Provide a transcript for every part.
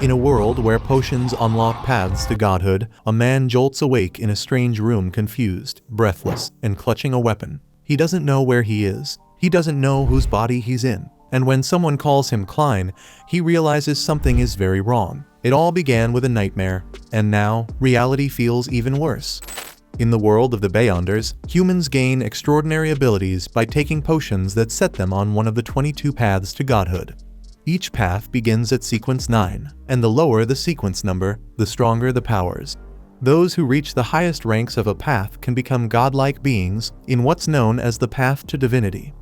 In a world where potions unlock paths to godhood, a man jolts awake in a strange room, confused, breathless, and clutching a weapon. He doesn't know where he is. He doesn't know whose body he's in. And when someone calls him Klein, he realizes something is very wrong. It all began with a nightmare, and now, reality feels even worse. In the world of the Beyonders, humans gain extraordinary abilities by taking potions that set them on one of the 22 paths to godhood. Each path begins at sequence 9, and the lower the sequence number, the stronger the powers. Those who reach the highest ranks of a path can become godlike beings in what's known as the path to divinity.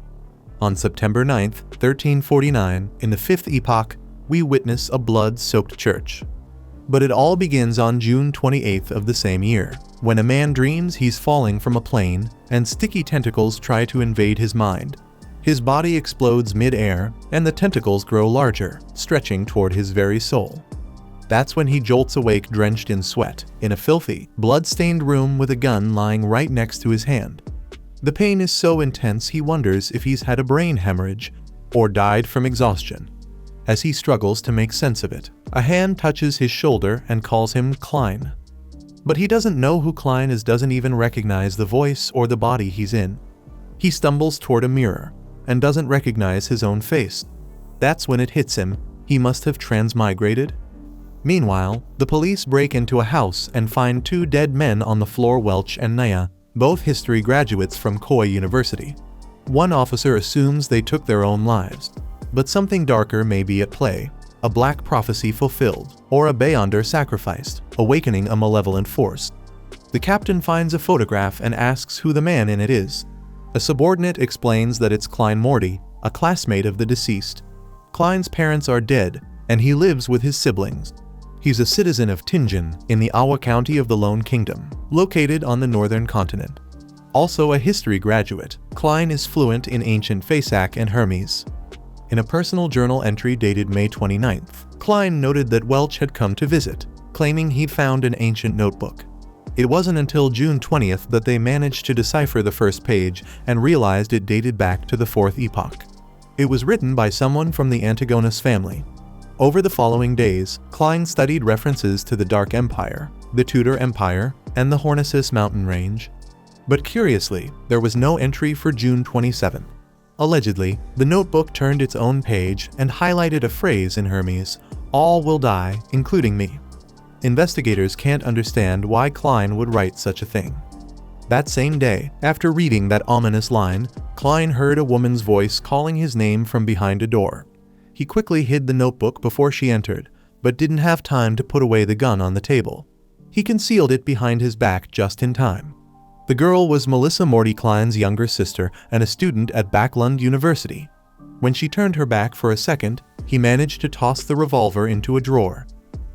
On September 9, 1349, in the 5th epoch, we witness a blood-soaked church. But it all begins on June 28th of the same year, when a man dreams he's falling from a plane and sticky tentacles try to invade his mind. His body explodes mid-air, and the tentacles grow larger, stretching toward his very soul. That's when he jolts awake drenched in sweat, in a filthy, blood-stained room with a gun lying right next to his hand. The pain is so intense he wonders if he's had a brain hemorrhage or died from exhaustion. As he struggles to make sense of it, a hand touches his shoulder and calls him Klein. But he doesn't know who Klein is, doesn't even recognize the voice or the body he's in. He stumbles toward a mirror and doesn't recognize his own face. That's when it hits him. He must have transmigrated. Meanwhile, the police break into a house and find 2 dead men on the floor, Welch and Naya, both history graduates from Koi University. One officer assumes they took their own lives. But something darker may be at play. A black prophecy fulfilled, or a Beyonder sacrificed, awakening a malevolent force. The captain finds a photograph and asks who the man in it is. A subordinate explains that it's Klein Morty, a classmate of the deceased. Klein's parents are dead, and he lives with his siblings. He's a citizen of Tingen, in the Awa County of the Lone Kingdom, located on the northern continent. Also a history graduate, Klein is fluent in ancient Fasak and Hermes. In a personal journal entry dated May 29th, Klein noted that Welch had come to visit, claiming he'd found an ancient notebook. It wasn't until June 20th that they managed to decipher the first page and realized it dated back to the 4th epoch. It was written by someone from the Antigonus family. Over the following days, Klein studied references to the Dark Empire, the Tudor Empire, and the Hornisus mountain range. But curiously, there was no entry for June 27th. Allegedly, the notebook turned its own page and highlighted a phrase in Hermes, "All will die, including me." Investigators can't understand why Klein would write such a thing. That same day, after reading that ominous line, Klein heard a woman's voice calling his name from behind a door. He quickly hid the notebook before she entered, but didn't have time to put away the gun on the table. He concealed it behind his back just in time. The girl was Melissa Morty Klein's younger sister and a student at Backlund University. When she turned her back for a second, he managed to toss the revolver into a drawer.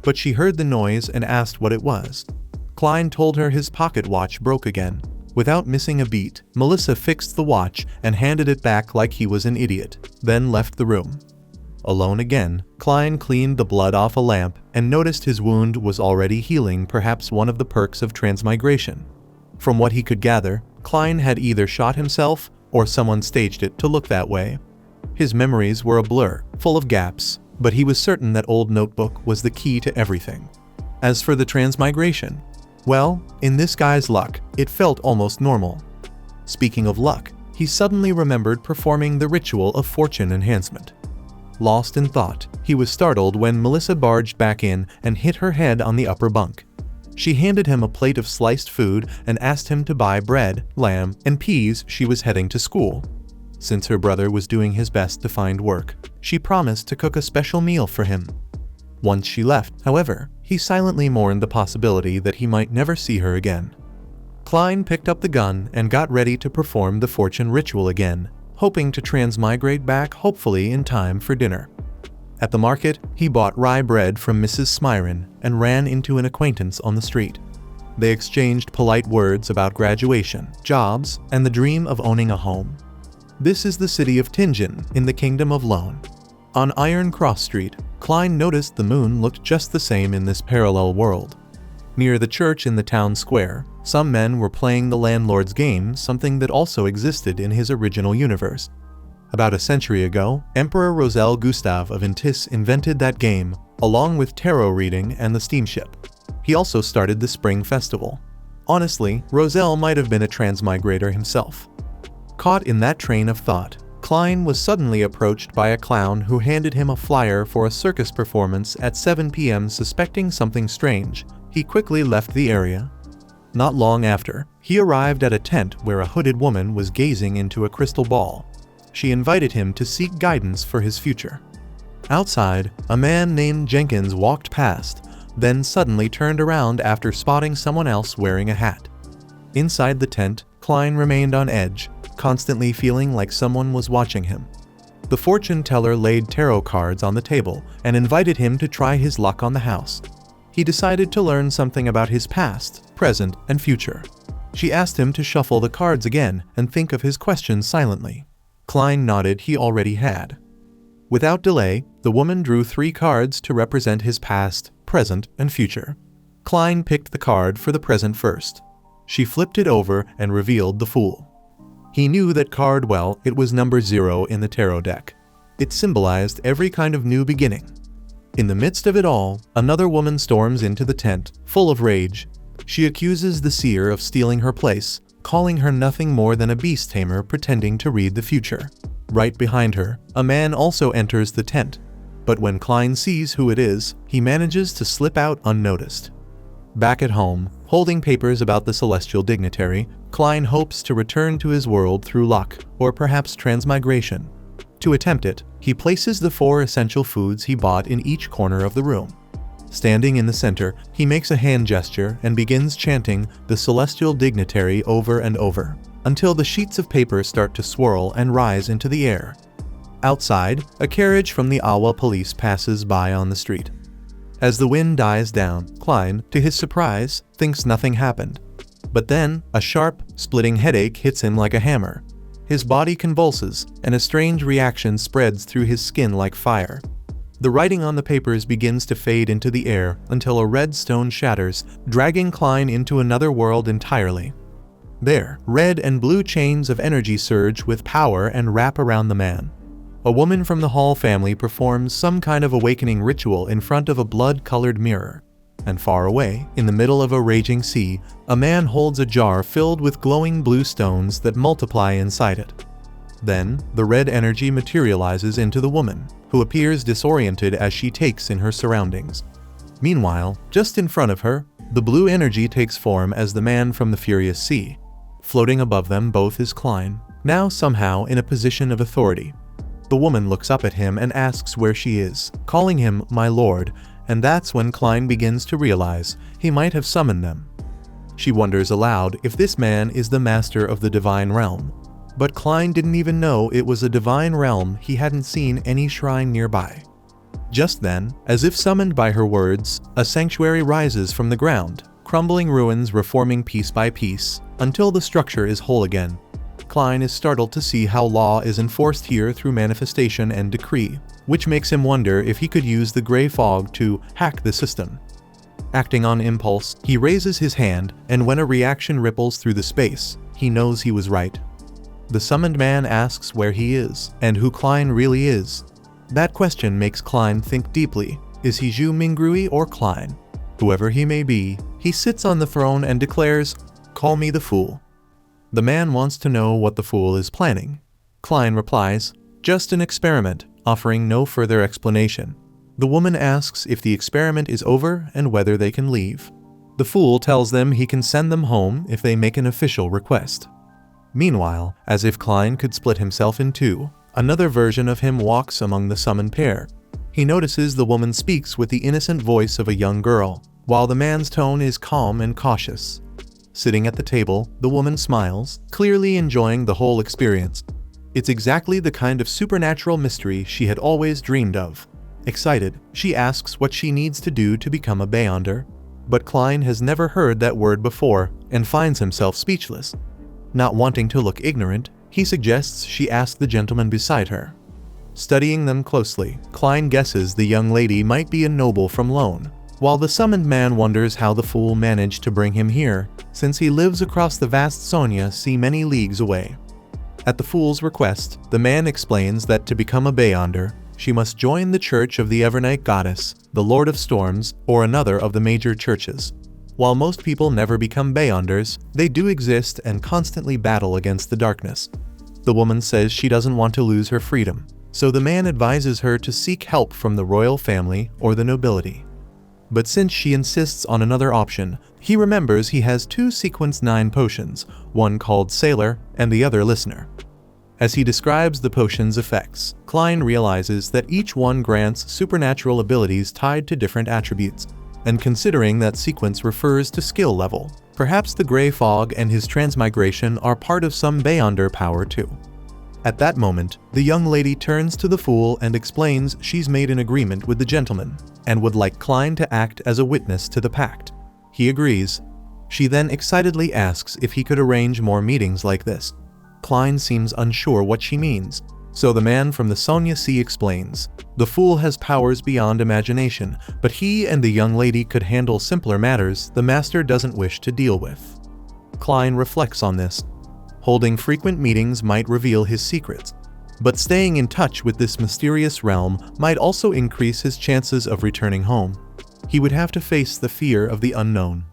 But she heard the noise and asked what it was. Klein told her his pocket watch broke again. Without missing a beat, Melissa fixed the watch and handed it back like he was an idiot, then left the room. Alone again, Klein cleaned the blood off a lamp and noticed his wound was already healing, perhaps one of the perks of transmigration. From what he could gather, Klein had either shot himself or someone staged it to look that way. His memories were a blur, full of gaps, but he was certain that old notebook was the key to everything. As for the transmigration, well, in this guy's luck, it felt almost normal. Speaking of luck, he suddenly remembered performing the ritual of fortune enhancement. Lost in thought, he was startled when Melissa barged back in and hit her head on the upper bunk. She handed him a plate of sliced food and asked him to buy bread, lamb, and peas. She was heading to school. Since her brother was doing his best to find work, she promised to cook a special meal for him. Once she left, however, he silently mourned the possibility that he might never see her again. Klein picked up the gun and got ready to perform the fortune ritual again, hoping to transmigrate back, hopefully in time for dinner. At the market, he bought rye bread from Mrs. Smyron and ran into an acquaintance on the street. They exchanged polite words about graduation, jobs, and the dream of owning a home. This is the city of Tingen in the Kingdom of Lone. On Iron Cross Street, Klein noticed the moon looked just the same in this parallel world. Near the church in the town square, some men were playing the landlord's game, something that also existed in his original universe. About a century ago, Emperor Rosel Gustav of Intis invented that game, along with tarot reading and the steamship. He also started the Spring Festival. Honestly, Rosel might have been a transmigrator himself. Caught in that train of thought, Klein was suddenly approached by a clown who handed him a flyer for a circus performance at 7 p.m. Suspecting something strange, he quickly left the area. Not long after, he arrived at a tent where a hooded woman was gazing into a crystal ball. She invited him to seek guidance for his future. Outside, a man named Jenkins walked past, then suddenly turned around after spotting someone else wearing a hat. Inside the tent, Klein remained on edge, constantly feeling like someone was watching him. The fortune teller laid tarot cards on the table and invited him to try his luck on the house. He decided to learn something about his past, present, and future. She asked him to shuffle the cards again and think of his questions silently. Klein nodded he already had. Without delay, the woman drew 3 cards to represent his past, present, and future. Klein picked the card for the present first. She flipped it over and revealed the Fool. He knew that card well, it was number 0 in the tarot deck. It symbolized every kind of new beginning. In the midst of it all, another woman storms into the tent, full of rage. She accuses the seer of stealing her place, calling her nothing more than a beast tamer pretending to read the future. Right behind her, a man also enters the tent. But when Klein sees who it is, he manages to slip out unnoticed. Back at home, holding papers about the celestial dignitary, Klein hopes to return to his world through luck, or perhaps transmigration. To attempt it, he places the 4 essential foods he bought in each corner of the room. Standing in the center, he makes a hand gesture and begins chanting the celestial dignitary over and over, until the sheets of paper start to swirl and rise into the air. Outside, a carriage from the Awa police passes by on the street. As the wind dies down, Klein, to his surprise, thinks nothing happened. But then, a sharp, splitting headache hits him like a hammer. His body convulses, and a strange reaction spreads through his skin like fire. The writing on the papers begins to fade into the air until a red stone shatters, dragging Klein into another world entirely. There, red and blue chains of energy surge with power and wrap around the man. A woman from the Hall family performs some kind of awakening ritual in front of a blood-colored mirror. And far away, in the middle of a raging sea, a man holds a jar filled with glowing blue stones that multiply inside it. Then, the red energy materializes into the woman, who appears disoriented as she takes in her surroundings. Meanwhile, just in front of her, the blue energy takes form as the man from the furious sea. Floating above them both is Klein, now somehow in a position of authority. The woman looks up at him and asks where she is, calling him "my lord," and that's when Klein begins to realize he might have summoned them. She wonders aloud if this man is the master of the divine realm. But Klein didn't even know it was a divine realm. He hadn't seen any shrine nearby. Just then, as if summoned by her words, a sanctuary rises from the ground, crumbling ruins reforming piece by piece, until the structure is whole again. Klein is startled to see how law is enforced here through manifestation and decree, which makes him wonder if he could use the gray fog to hack the system. Acting on impulse, he raises his hand, and when a reaction ripples through the space, he knows he was right. The summoned man asks where he is, and who Klein really is. That question makes Klein think deeply. Is he Zhu Mingrui or Klein? Whoever he may be, he sits on the throne and declares, "Call me the Fool." The man wants to know what the Fool is planning. Klein replies, "Just an experiment," offering no further explanation. The woman asks if the experiment is over and whether they can leave. The Fool tells them he can send them home if they make an official request. Meanwhile, as if Klein could split himself in two, another version of him walks among the summoned pair. He notices the woman speaks with the innocent voice of a young girl, while the man's tone is calm and cautious. Sitting at the table, the woman smiles, clearly enjoying the whole experience. It's exactly the kind of supernatural mystery she had always dreamed of. Excited, she asks what she needs to do to become a Beyonder. But Klein has never heard that word before and finds himself speechless. Not wanting to look ignorant, he suggests she ask the gentleman beside her. Studying them closely, Klein guesses the young lady might be a noble from Lone, while the summoned man wonders how the Fool managed to bring him here, since he lives across the vast Sonia Sea many leagues away. At the fool's request, the man explains that to become a Beyonder, she must join the Church of the Evernight Goddess, the Lord of Storms, or another of the major churches. While most people never become Beyonders, they do exist and constantly battle against the darkness. The woman says she doesn't want to lose her freedom, so the man advises her to seek help from the royal family or the nobility. But since she insists on another option, he remembers he has 2 sequence 9 potions, one called Sailor and the other Listener. As he describes the potion's effects, Klein realizes that each one grants supernatural abilities tied to different attributes, and considering that sequence refers to skill level, perhaps the Grey Fog and his transmigration are part of some Beyonder power too. At that moment, the young lady turns to the fool and explains she's made an agreement with the gentleman, and would like Klein to act as a witness to the pact. He agrees. She then excitedly asks if he could arrange more meetings like this. Klein seems unsure what she means, so the man from the Sonia Sea explains. The fool has powers beyond imagination, but he and the young lady could handle simpler matters the master doesn't wish to deal with. Klein reflects on this. Holding frequent meetings might reveal his secrets, but staying in touch with this mysterious realm might also increase his chances of returning home. He would have to face the fear of the unknown.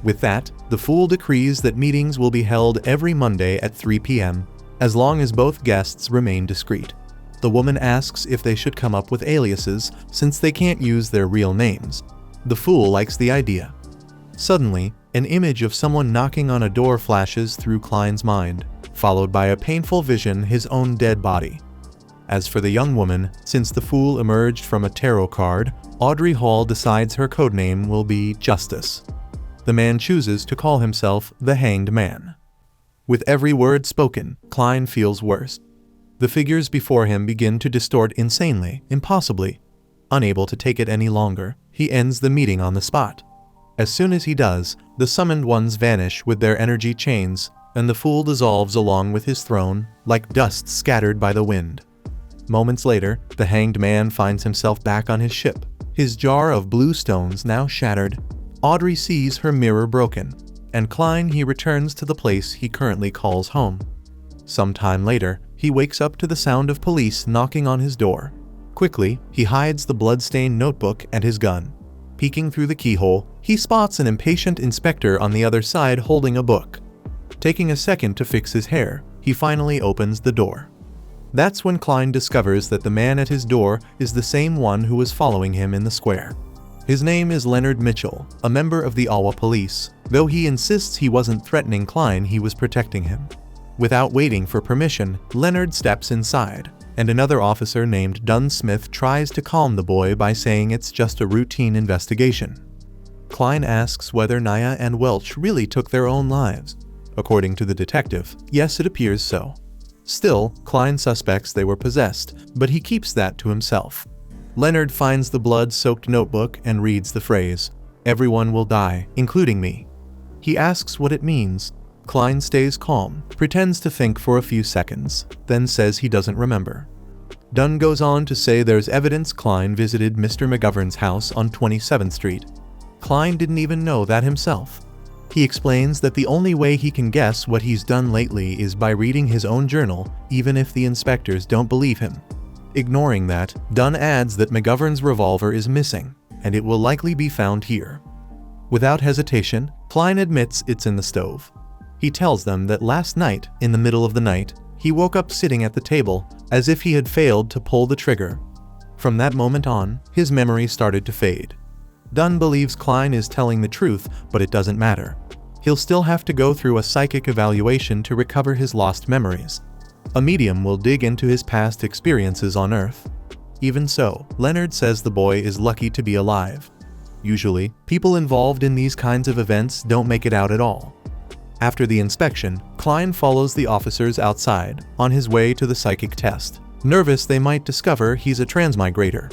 With that, the fool decrees that meetings will be held every Monday at 3 p.m., as long as both guests remain discreet. The woman asks if they should come up with aliases, since they can't use their real names. The fool likes the idea. Suddenly, an image of someone knocking on a door flashes through Klein's mind, followed by a painful vision, his own dead body. As for the young woman, since the fool emerged from a tarot card, Audrey Hall decides her codename will be Justice. The man chooses to call himself the Hanged Man. With every word spoken, Klein feels worse. The figures before him begin to distort insanely, impossibly. Unable to take it any longer, he ends the meeting on the spot. As soon as he does, the summoned ones vanish with their energy chains, and the fool dissolves along with his throne, like dust scattered by the wind. Moments later, the Hanged Man finds himself back on his ship, his jar of blue stones now shattered. Audrey sees her mirror broken, and Klein he returns to the place he currently calls home. Some time later, he wakes up to the sound of police knocking on his door. Quickly, he hides the blood-stained notebook and his gun. Peeking through the keyhole, he spots an impatient inspector on the other side holding a book. Taking a second to fix his hair, he finally opens the door. That's when Klein discovers that the man at his door is the same one who was following him in the square. His name is Leonard Mitchell, a member of the Awa police. Though he insists he wasn't threatening Klein, he was protecting him. Without waiting for permission, Leonard steps inside, and another officer named Dunn Smith tries to calm the boy by saying it's just a routine investigation. Klein asks whether Naya and Welch really took their own lives. According to the detective, yes, it appears so. Still, Klein suspects they were possessed, but he keeps that to himself. Leonard finds the blood-soaked notebook and reads the phrase, "Everyone will die, including me." He asks what it means. Klein stays calm, pretends to think for a few seconds, then says he doesn't remember. Dunn goes on to say there's evidence Klein visited Mr. McGovern's house on 27th Street. Klein didn't even know that himself. He explains that the only way he can guess what he's done lately is by reading his own journal, even if the inspectors don't believe him. Ignoring that, Dunn adds that McGovern's revolver is missing, and it will likely be found here. Without hesitation, Klein admits it's in the stove. He tells them that last night, in the middle of the night, he woke up sitting at the table, as if he had failed to pull the trigger. From that moment on, his memory started to fade. Dunn believes Klein is telling the truth, but it doesn't matter. He'll still have to go through a psychic evaluation to recover his lost memories. A medium will dig into his past experiences on Earth. Even so, Leonard says the boy is lucky to be alive. Usually, people involved in these kinds of events don't make it out at all. After the inspection, Klein follows the officers outside, on his way to the psychic test. Nervous they might discover he's a transmigrator.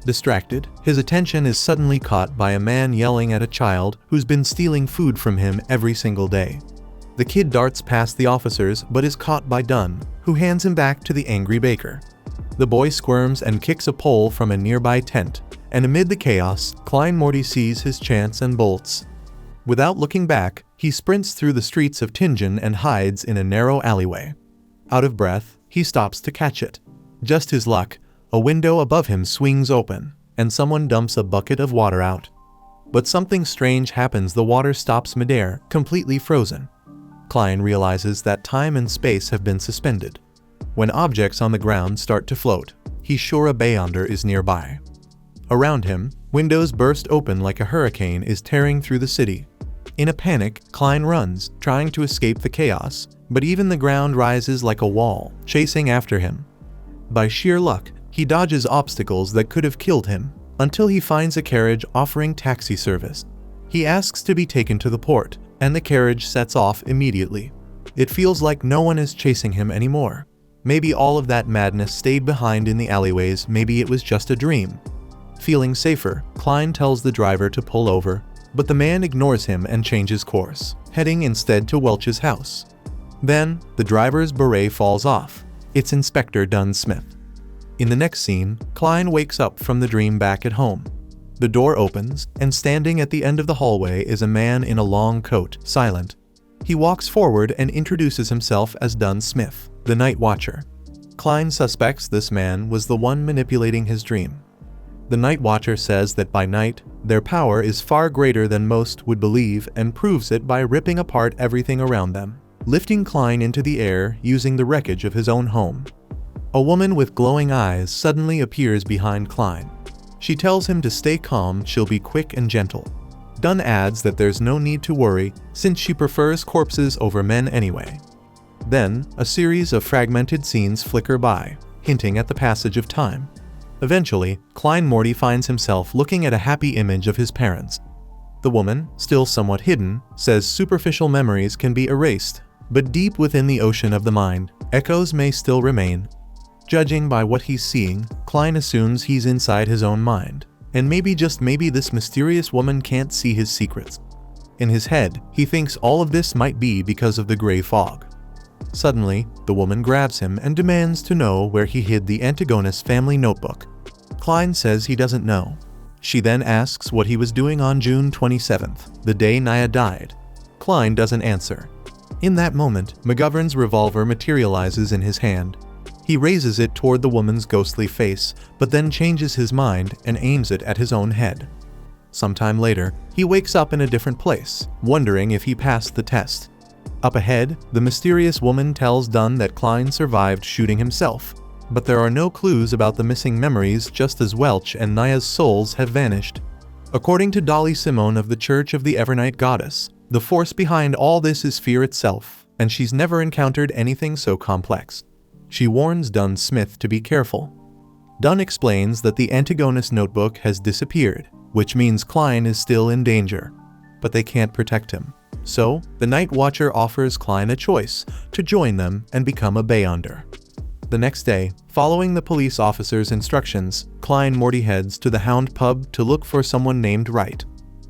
Distracted, his attention is suddenly caught by a man yelling at a child who's been stealing food from him every single day. The kid darts past the officers but is caught by Dunn, who hands him back to the angry baker. The boy squirms and kicks a pole from a nearby tent, and amid the chaos, Klein Morty sees his chance and bolts. Without looking back, he sprints through the streets of Tingen and hides in a narrow alleyway. Out of breath, he stops to catch it. Just his luck, a window above him swings open, and someone dumps a bucket of water out. But something strange happens. The water stops midair, completely frozen. Klein realizes that time and space have been suspended. When objects on the ground start to float, he's sure a beyonder is nearby. Around him, windows burst open like a hurricane is tearing through the city. In a panic, Klein runs, trying to escape the chaos, but even the ground rises like a wall, chasing after him. By sheer luck, he dodges obstacles that could have killed him, until he finds a carriage offering taxi service. He asks to be taken to the port, and the carriage sets off immediately. It feels like no one is chasing him anymore. Maybe all of that madness stayed behind in the alleyways, maybe it was just a dream. Feeling safer, Klein tells the driver to pull over, but the man ignores him and changes course, heading instead to Welch's house. Then, the driver's beret falls off. It's Inspector Dunn Smith. In the next scene, Klein wakes up from the dream back at home. The door opens, and standing at the end of the hallway is a man in a long coat, silent. He walks forward and introduces himself as Dunn Smith, the Night Watcher. Klein suspects this man was the one manipulating his dream. The Night Watcher says that by night, their power is far greater than most would believe, and proves it by ripping apart everything around them, lifting Klein into the air using the wreckage of his own home. A woman with glowing eyes suddenly appears behind Klein. She tells him to stay calm, she'll be quick and gentle. Dunn adds that there's no need to worry, since she prefers corpses over men anyway. Then, a series of fragmented scenes flicker by, hinting at the passage of time. Eventually, Klein Morty finds himself looking at a happy image of his parents. The woman, still somewhat hidden, says superficial memories can be erased, but deep within the ocean of the mind, echoes may still remain. Judging by what he's seeing, Klein assumes he's inside his own mind, and maybe just maybe this mysterious woman can't see his secrets. In his head, he thinks all of this might be because of the gray fog. Suddenly, the woman grabs him and demands to know where he hid the Antigonus family notebook. Klein says he doesn't know. She then asks what he was doing on June 27th, the day Nia died. Klein doesn't answer. In that moment, McGovern's revolver materializes in his hand. He raises it toward the woman's ghostly face, but then changes his mind and aims it at his own head. Sometime later, he wakes up in a different place, wondering if he passed the test. Up ahead, the mysterious woman tells Dunn that Klein survived shooting himself, but there are no clues about the missing memories, just as Welch and Nia's souls have vanished. According to Dolly Simone of the Church of the Evernight Goddess, the force behind all this is fear itself, and she's never encountered anything so complex. She warns Dunn Smith to be careful. Dunn explains that the Antigonus notebook has disappeared, which means Klein is still in danger, but they can't protect him. So, the Night Watcher offers Klein a choice to join them and become a beyonder. The next day, following the police officer's instructions, Klein Morty heads to the Hound pub to look for someone named Wright.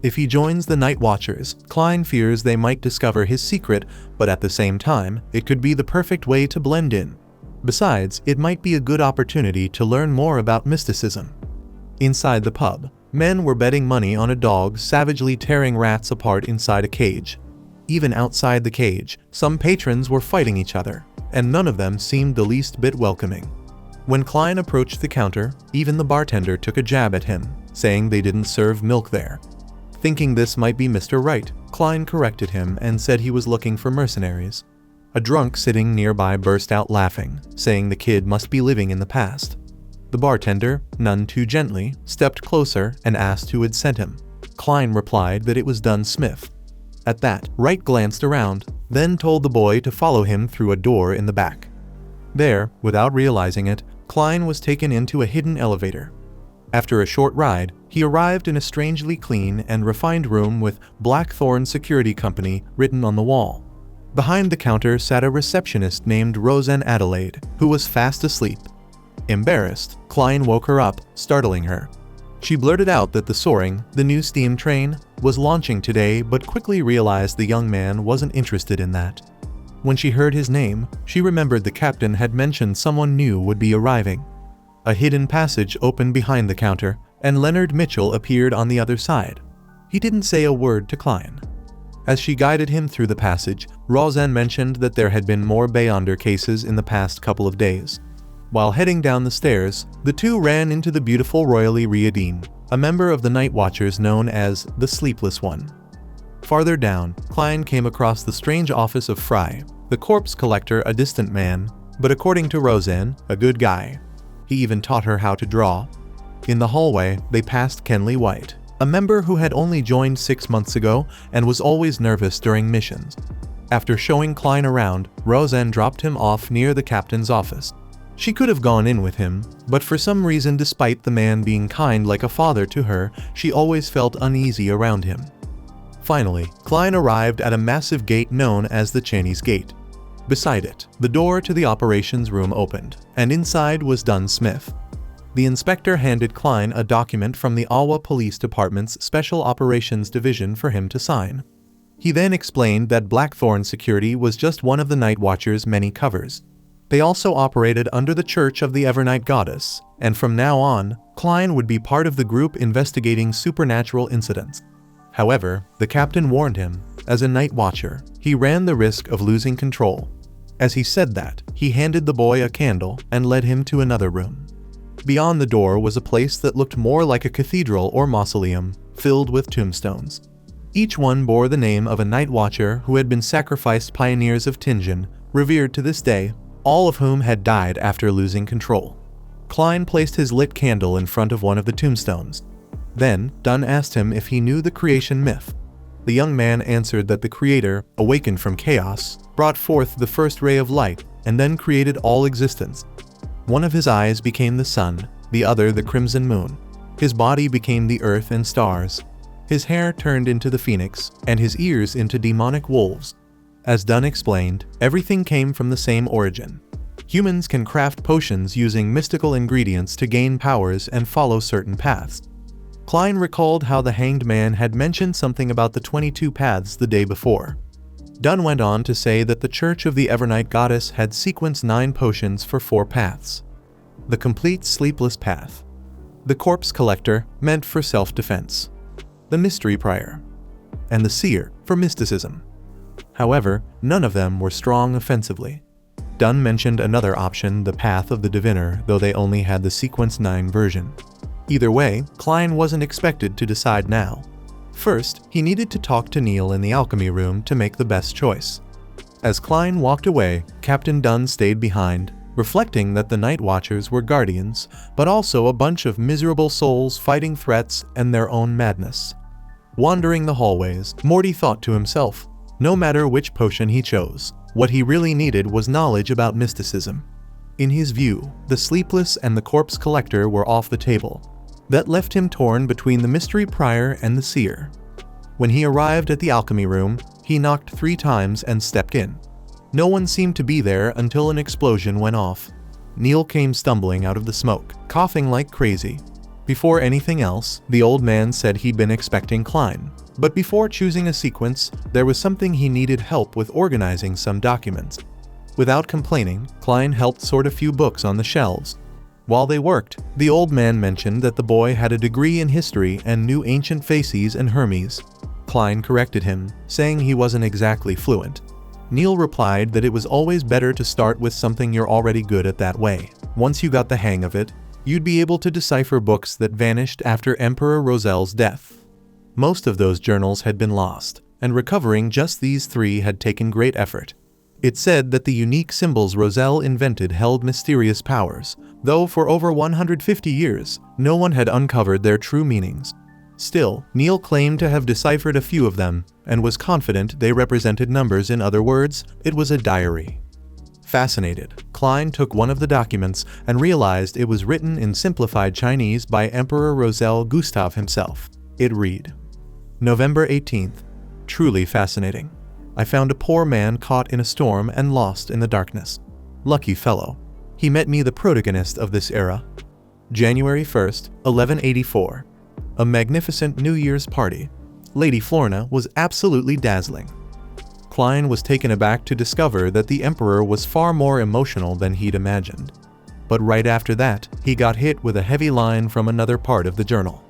If he joins the Night Watchers, Klein fears they might discover his secret, but at the same time, it could be the perfect way to blend in. Besides, it might be a good opportunity to learn more about mysticism. Inside the pub, men were betting money on a dog savagely tearing rats apart inside a cage. Even outside the cage, some patrons were fighting each other, and none of them seemed the least bit welcoming. When Klein approached the counter, even the bartender took a jab at him, saying they didn't serve milk there. Thinking this might be Mr. Wright, Klein corrected him and said he was looking for mercenaries. A drunk sitting nearby burst out laughing, saying the kid must be living in the past. The bartender, none too gently, stepped closer and asked who had sent him. Klein replied that it was Dunn Smith. At that, Wright glanced around, then told the boy to follow him through a door in the back. There, without realizing it, Klein was taken into a hidden elevator. After a short ride, he arrived in a strangely clean and refined room with Blackthorn Security Company written on the wall. Behind the counter sat a receptionist named Roseanne Adelaide, who was fast asleep. Embarrassed, Klein woke her up, startling her. She blurted out that the Soaring, the new steam train, was launching today, but quickly realized the young man wasn't interested in that. When she heard his name, she remembered the captain had mentioned someone new would be arriving. A hidden passage opened behind the counter, and Leonard Mitchell appeared on the other side. He didn't say a word to Klein. As she guided him through the passage, Roseanne mentioned that there had been more Beyonder cases in the past couple of days. While heading down the stairs, the two ran into the beautiful Royally Riadine, a member of the Night Watchers known as the Sleepless One. Farther down, Klein came across the strange office of Fry, the corpse collector, a distant man, but according to Roseanne, a good guy. He even taught her how to draw. In the hallway, they passed Kenley White, a member who had only joined 6 months ago and was always nervous during missions. After showing Klein around, Roseanne dropped him off near the captain's office. She could have gone in with him, but for some reason, despite the man being kind like a father to her, she always felt uneasy around him. Finally, Klein arrived at a massive gate known as the Chinese Gate. Beside it, the door to the operations room opened, and inside was Dunn Smith. The inspector handed Klein a document from the Awa Police Department's Special Operations Division for him to sign. He then explained that Blackthorn Security was just one of the Night Watchers' many covers. They also operated under the Church of the Evernight Goddess, and from now on, Klein would be part of the group investigating supernatural incidents. However, the captain warned him, as a Night Watcher, he ran the risk of losing control. As he said that, he handed the boy a candle and led him to another room. Beyond the door was a place that looked more like a cathedral or mausoleum, filled with tombstones. Each one bore the name of a Night Watcher who had been sacrificed, pioneers of Tinjin, revered to this day, all of whom had died after losing control. Klein placed his lit candle in front of one of the tombstones. Then, Dunn asked him if he knew the creation myth. The young man answered that the Creator, awakened from chaos, brought forth the first ray of light, and then created all existence. One of his eyes became the sun, the other the crimson moon. His body became the earth and stars. His hair turned into the phoenix, and his ears into demonic wolves. As Dunn explained, everything came from the same origin. Humans can craft potions using mystical ingredients to gain powers and follow certain paths. Klein recalled how the Hanged Man had mentioned something about the 22 paths the day before. Dunn went on to say that the Church of the Evernight Goddess had sequenced 9 potions for 4 paths. The Complete Sleepless Path. The Corpse Collector, meant for self-defense. The Mystery Prior. And the Seer, for mysticism. However, none of them were strong offensively. Dunn mentioned another option, the Path of the Diviner, though they only had the Sequence 9 version. Either way, Klein wasn't expected to decide now. First, he needed to talk to Neil in the alchemy room to make the best choice. As Klein walked away, Captain Dunn stayed behind, reflecting that the Night Watchers were guardians, but also a bunch of miserable souls fighting threats and their own madness. Wandering the hallways, Morty thought to himself, no matter which potion he chose, what he really needed was knowledge about mysticism. In his view, the Sleepless and the Corpse Collector were off the table. That left him torn between the Mystery Prior and the Seer. When he arrived at the alchemy room, he knocked 3 times and stepped in. No one seemed to be there until an explosion went off. Neil came stumbling out of the smoke, coughing like crazy. Before anything else, the old man said he'd been expecting Klein. But before choosing a sequence, there was something he needed help with, organizing some documents. Without complaining, Klein helped sort a few books on the shelves. While they worked, the old man mentioned that the boy had a degree in history and knew ancient Phases and Hermes. Klein corrected him, saying he wasn't exactly fluent. Neil replied that it was always better to start with something you're already good at. That way, once you got the hang of it, you'd be able to decipher books that vanished after Emperor Rosel's death. Most of those journals had been lost, and recovering just these 3 had taken great effort. It said that the unique symbols Rosel invented held mysterious powers, though for over 150 years, no one had uncovered their true meanings. Still, Neil claimed to have deciphered a few of them, and was confident they represented numbers. In other words, it was a diary. Fascinated, Klein took one of the documents and realized it was written in simplified Chinese by Emperor Rosel Gustav himself. It read, November 18th. Truly fascinating. I found a poor man caught in a storm and lost in the darkness. Lucky fellow. He met me, the protagonist of this era. January 1st, 1184. A magnificent New Year's party. Lady Florna was absolutely dazzling. Klein was taken aback to discover that the Emperor was far more emotional than he'd imagined. But right after that, he got hit with a heavy line from another part of the journal.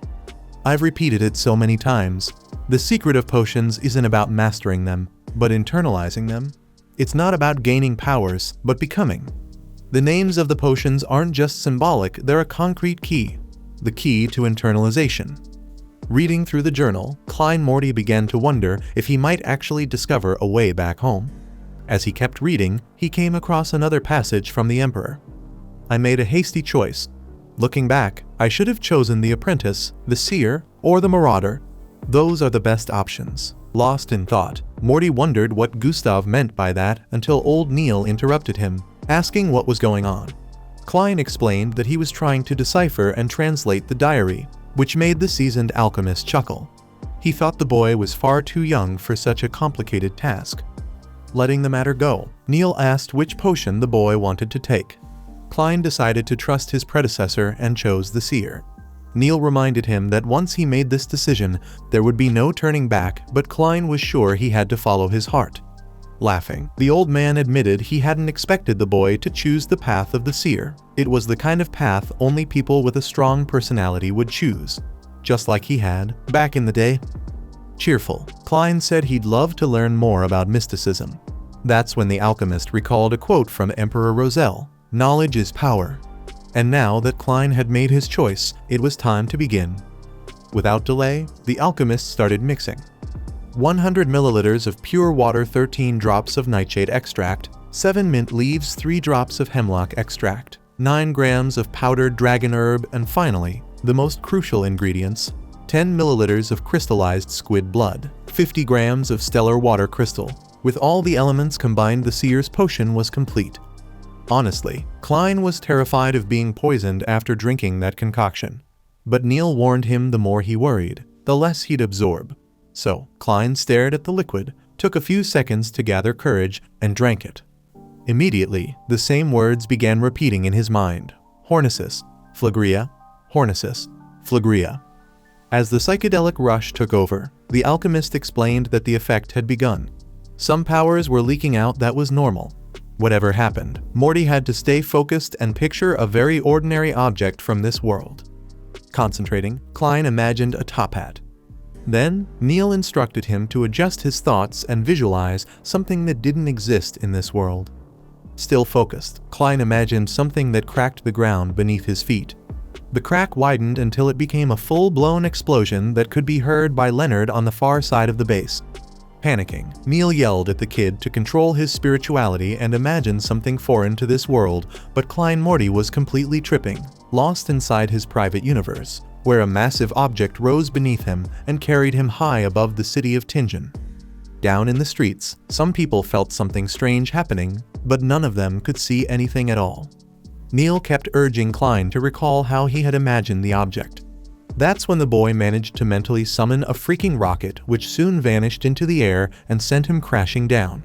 I've repeated it so many times, The secret of potions isn't about mastering them, but internalizing them. It's not about gaining powers, but becoming. The names of the potions aren't just symbolic, they're a concrete key. The key to internalization. Reading through the journal, Klein Morty began to wonder if he might actually discover a way back home. As he kept reading, he came across another passage from the Emperor. I made a hasty choice. Looking back, I should have chosen the apprentice, the seer, or the marauder. Those are the best options. Lost in thought, Morty wondered what Gustav meant by that until old Neil interrupted him, asking what was going on. Klein explained that he was trying to decipher and translate the diary, which made the seasoned alchemist chuckle. He thought the boy was far too young for such a complicated task. Letting the matter go, Neil asked which potion the boy wanted to take. Klein decided to trust his predecessor and chose the seer. Neil reminded him that once he made this decision, there would be no turning back, but Klein was sure he had to follow his heart. Laughing, the old man admitted he hadn't expected the boy to choose the path of the seer. It was the kind of path only people with a strong personality would choose, just like he had back in the day. Cheerful, Klein said he'd love to learn more about mysticism. That's when the alchemist recalled a quote from Emperor Roselle, "Knowledge is power." And now that Klein had made his choice, it was time to begin. Without delay, the alchemist started mixing. 100 milliliters of pure water, 13 drops of nightshade extract, 7 mint leaves, 3 drops of hemlock extract, 9 grams of powdered dragon herb, and finally, the most crucial ingredients, 10 milliliters of crystallized squid blood, 50 grams of stellar water crystal. With all the elements combined, the seer's potion was complete. Honestly, Klein was terrified of being poisoned after drinking that concoction. But Neil warned him the more he worried, the less he'd absorb. So, Klein stared at the liquid, took a few seconds to gather courage, and drank it. Immediately, the same words began repeating in his mind. Hornesis, Phlegria, Hornesis, Phlegria. As the psychedelic rush took over, the alchemist explained that the effect had begun. Some powers were leaking out. That was normal. Whatever happened, Morty had to stay focused and picture a very ordinary object from this world. Concentrating, Klein imagined a top hat. Then, Neil instructed him to adjust his thoughts and visualize something that didn't exist in this world. Still focused, Klein imagined something that cracked the ground beneath his feet. The crack widened until it became a full-blown explosion that could be heard by Leonard on the far side of the base. Panicking, Neil yelled at the kid to control his spirituality and imagine something foreign to this world, but Klein Morty was completely tripping, lost inside his private universe, where a massive object rose beneath him and carried him high above the city of Tingen. Down in the streets, some people felt something strange happening, but none of them could see anything at all. Neil kept urging Klein to recall how he had imagined the object. That's when the boy managed to mentally summon a freaking rocket, which soon vanished into the air and sent him crashing down.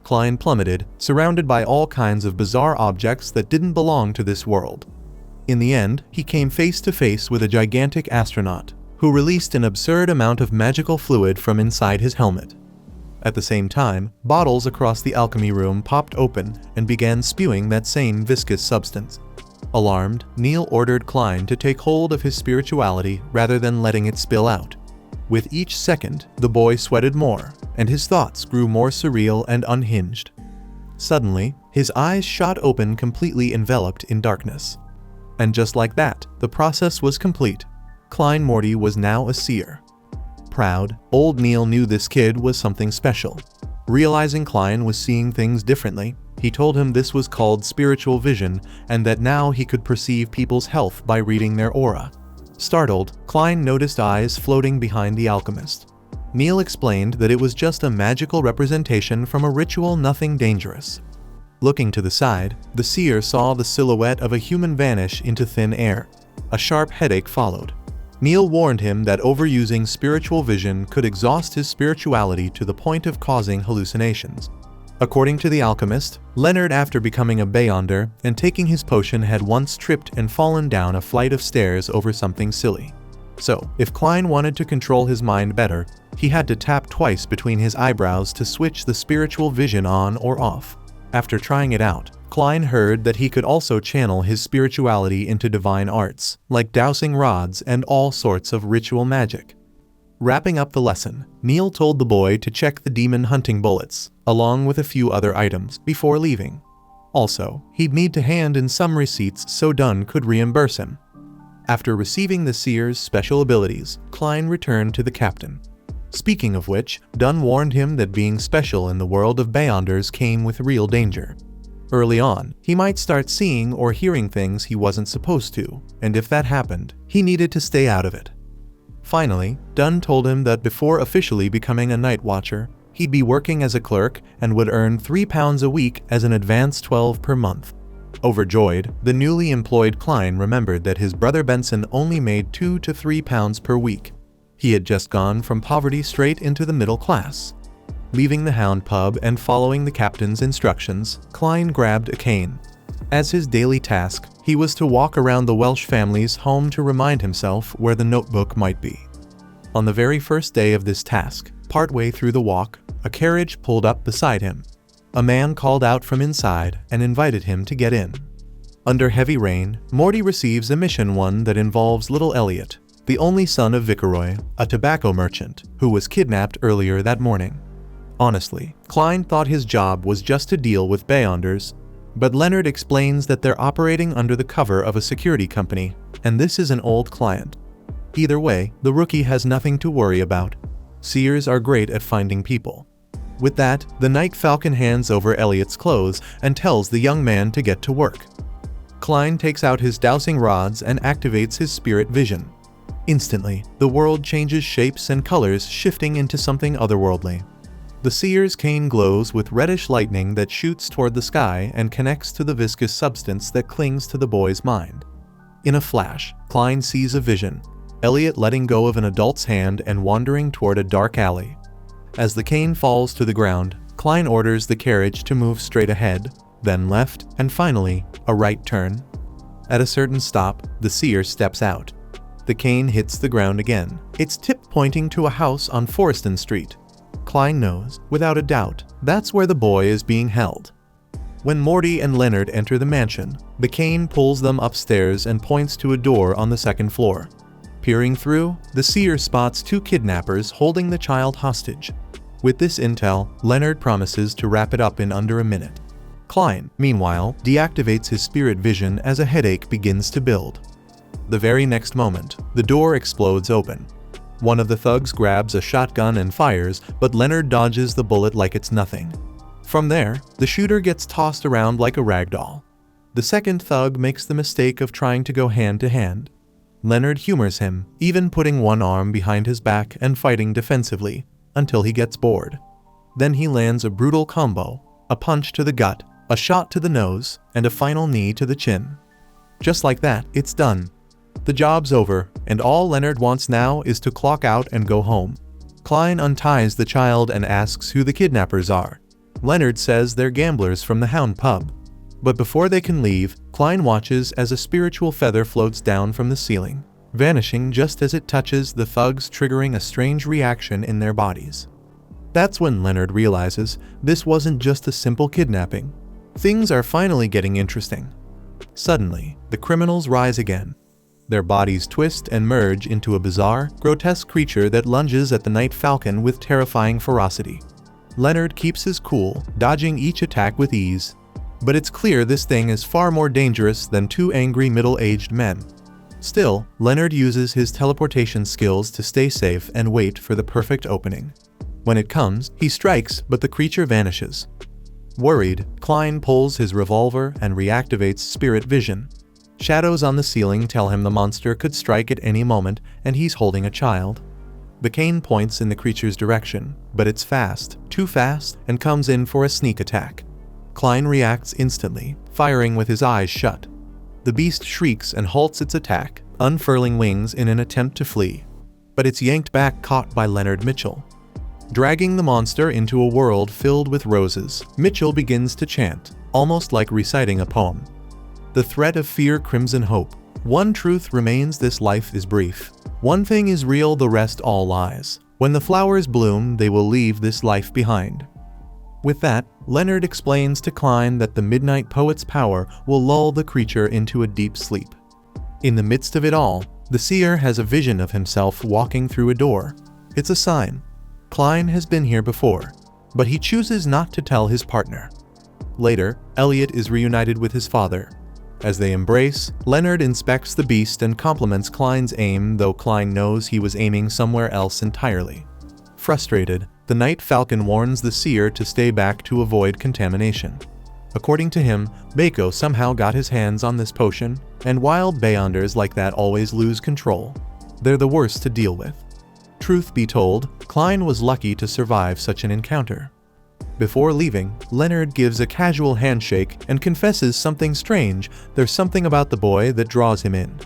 Klein plummeted, surrounded by all kinds of bizarre objects that didn't belong to this world. In the end, he came face to face with a gigantic astronaut, who released an absurd amount of magical fluid from inside his helmet. At the same time, bottles across the alchemy room popped open and began spewing that same viscous substance. Alarmed, Neil ordered Klein to take hold of his spirituality rather than letting it spill out. With each second, the boy sweated more, and his thoughts grew more surreal and unhinged. Suddenly, his eyes shot open, completely enveloped in darkness. And just like that, the process was complete. Klein Morty was now a seer. Proud, old Neil knew this kid was something special. Realizing Klein was seeing things differently, he told him this was called spiritual vision and that now he could perceive people's health by reading their aura. Startled, Klein noticed eyes floating behind the alchemist. Neil explained that it was just a magical representation from a ritual, nothing dangerous. Looking to the side, the seer saw the silhouette of a human vanish into thin air. A sharp headache followed. Neil warned him that overusing spiritual vision could exhaust his spirituality to the point of causing hallucinations. According to the alchemist, Leonard, after becoming a Beyonder and taking his potion, had once tripped and fallen down a flight of stairs over something silly. So, if Klein wanted to control his mind better, he had to tap twice between his eyebrows to switch the spiritual vision on or off. After trying it out, Klein heard that he could also channel his spirituality into divine arts, like dowsing rods and all sorts of ritual magic. Wrapping up the lesson, Neil told the boy to check the demon hunting bullets, along with a few other items, before leaving. Also, he'd need to hand in some receipts so Dunn could reimburse him. After receiving the seer's special abilities, Klein returned to the captain. Speaking of which, Dunn warned him that being special in the world of Beyonders came with real danger. Early on, he might start seeing or hearing things he wasn't supposed to, and if that happened, he needed to stay out of it. Finally, Dunn told him that before officially becoming a night watcher, he'd be working as a clerk and would earn £3 a week as an advance 12 per month. Overjoyed, the newly employed Klein remembered that his brother Benson only made £2 to £3 per week. He had just gone from poverty straight into the middle class. Leaving the Hound pub and following the captain's instructions, Klein grabbed a cane. As his daily task, he was to walk around the Welsh family's home to remind himself where the notebook might be. On the very first day of this task, partway through the walk, a carriage pulled up beside him. A man called out from inside and invited him to get in. Under heavy rain, Morty receives a mission one that involves little Elliot, the only son of Viceroy, a tobacco merchant, who was kidnapped earlier that morning. Honestly, Klein thought his job was just to deal with Beyonders, but Leonard explains that they're operating under the cover of a security company, and this is an old client. Either way, the rookie has nothing to worry about. Seers are great at finding people. With that, the Night Falcon hands over Elliot's clothes and tells the young man to get to work. Klein takes out his dowsing rods and activates his spirit vision. Instantly, the world changes shapes and colors, shifting into something otherworldly. The seer's cane glows with reddish lightning that shoots toward the sky and connects to the viscous substance that clings to the boy's mind. In a flash, Klein sees a vision: Elliot letting go of an adult's hand and wandering toward a dark alley. As the cane falls to the ground, Klein orders the carriage to move straight ahead, then left, and finally, a right turn. At a certain stop, the seer steps out. The cane hits the ground again, its tip pointing to a house on Forreston Street. Klein knows, without a doubt, that's where the boy is being held. When Morty and Leonard enter the mansion, the cane pulls them upstairs and points to a door on the second floor. Peering through, the seer spots two kidnappers holding the child hostage. With this intel, Leonard promises to wrap it up in under a minute. Klein, meanwhile, deactivates his spirit vision as a headache begins to build. The very next moment, the door explodes open. One of the thugs grabs a shotgun and fires, but Leonard dodges the bullet like it's nothing. From there, the shooter gets tossed around like a ragdoll. The second thug makes the mistake of trying to go hand to hand. Leonard humors him, even putting one arm behind his back and fighting defensively, until he gets bored. Then he lands a brutal combo: a punch to the gut, a shot to the nose, and a final knee to the chin. Just like that, it's done. The job's over, and all Leonard wants now is to clock out and go home. Klein unties the child and asks who the kidnappers are. Leonard says they're gamblers from the Hound pub. But before they can leave, Klein watches as a spiritual feather floats down from the ceiling, vanishing just as it touches the thugs, triggering a strange reaction in their bodies. That's when Leonard realizes this wasn't just a simple kidnapping. Things are finally getting interesting. Suddenly, the criminals rise again. Their bodies twist and merge into a bizarre, grotesque creature that lunges at the Night Falcon with terrifying ferocity. Leonard keeps his cool, dodging each attack with ease. But it's clear this thing is far more dangerous than two angry middle-aged men. Still, Leonard uses his teleportation skills to stay safe and wait for the perfect opening. When it comes, he strikes, but the creature vanishes. Worried, Klein pulls his revolver and reactivates spirit vision. Shadows on the ceiling tell him the monster could strike at any moment, and he's holding a child. The cane points in the creature's direction, but it's fast, too fast, and comes in for a sneak attack. Klein reacts instantly, firing with his eyes shut. The beast shrieks and halts its attack, unfurling wings in an attempt to flee. But it's yanked back, caught by Leonard Mitchell. Dragging the monster into a world filled with roses, Mitchell begins to chant, almost like reciting a poem. The threat of fear, crimson hope. One truth remains: this life is brief. One thing is real, the rest all lies. When the flowers bloom, they will leave this life behind. With that, Leonard explains to Klein that the Midnight Poet's power will lull the creature into a deep sleep. In the midst of it all, the seer has a vision of himself walking through a door. It's a sign. Klein has been here before, but he chooses not to tell his partner. Later, Elliot is reunited with his father. As they embrace, Leonard inspects the beast and compliments Klein's aim, though Klein knows he was aiming somewhere else entirely. Frustrated, the Night Falcon warns the seer to stay back to avoid contamination. According to him, Bako somehow got his hands on this potion, and wild Beyonders like that always lose control. They're the worst to deal with. Truth be told, Klein was lucky to survive such an encounter. Before leaving, Leonard gives a casual handshake and confesses something strange. There's something about the boy that draws him in.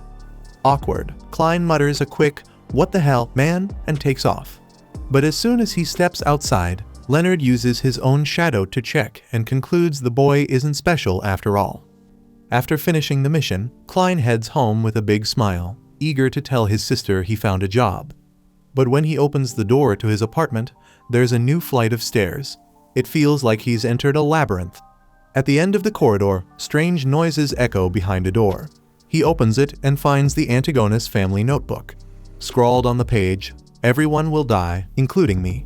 Awkward, Klein mutters a quick, "What the hell, man?" and takes off. But as soon as he steps outside, Leonard uses his own shadow to check and concludes the boy isn't special after all. After finishing the mission, Klein heads home with a big smile, eager to tell his sister he found a job. But when he opens the door to his apartment, there's a new flight of stairs. It feels like he's entered a labyrinth. At the end of the corridor, strange noises echo behind a door. He opens it and finds the Antigonus family notebook. Scrawled on the page, "Everyone will die, including me."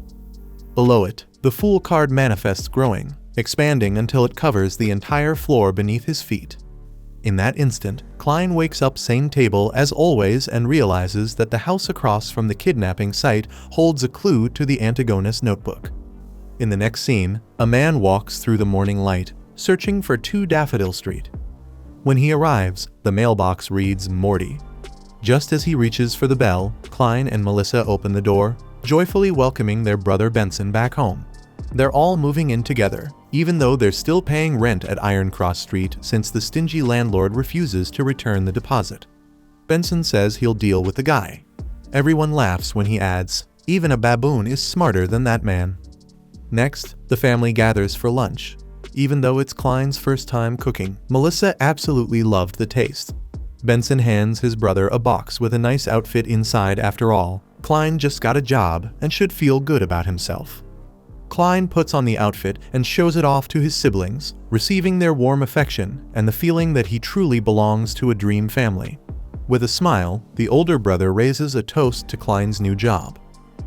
Below it, the Fool card manifests growing, expanding until it covers the entire floor beneath his feet. In that instant, Klein wakes up same table as always and realizes that the house across from the kidnapping site holds a clue to the Antigonus notebook. In the next scene, a man walks through the morning light, searching for 2 Daffodil Street. When he arrives, the mailbox reads Morty. Just as he reaches for the bell, Klein and Melissa open the door, joyfully welcoming their brother Benson back home. They're all moving in together, even though they're still paying rent at Ironcross Street since the stingy landlord refuses to return the deposit. Benson says he'll deal with the guy. Everyone laughs when he adds, "Even a baboon is smarter than that man." Next, the family gathers for lunch. Even though it's Klein's first time cooking, Melissa absolutely loved the taste. Benson hands his brother a box with a nice outfit inside. After all, Klein just got a job and should feel good about himself. Klein puts on the outfit and shows it off to his siblings, receiving their warm affection and the feeling that he truly belongs to a dream family. With a smile, the older brother raises a toast to Klein's new job.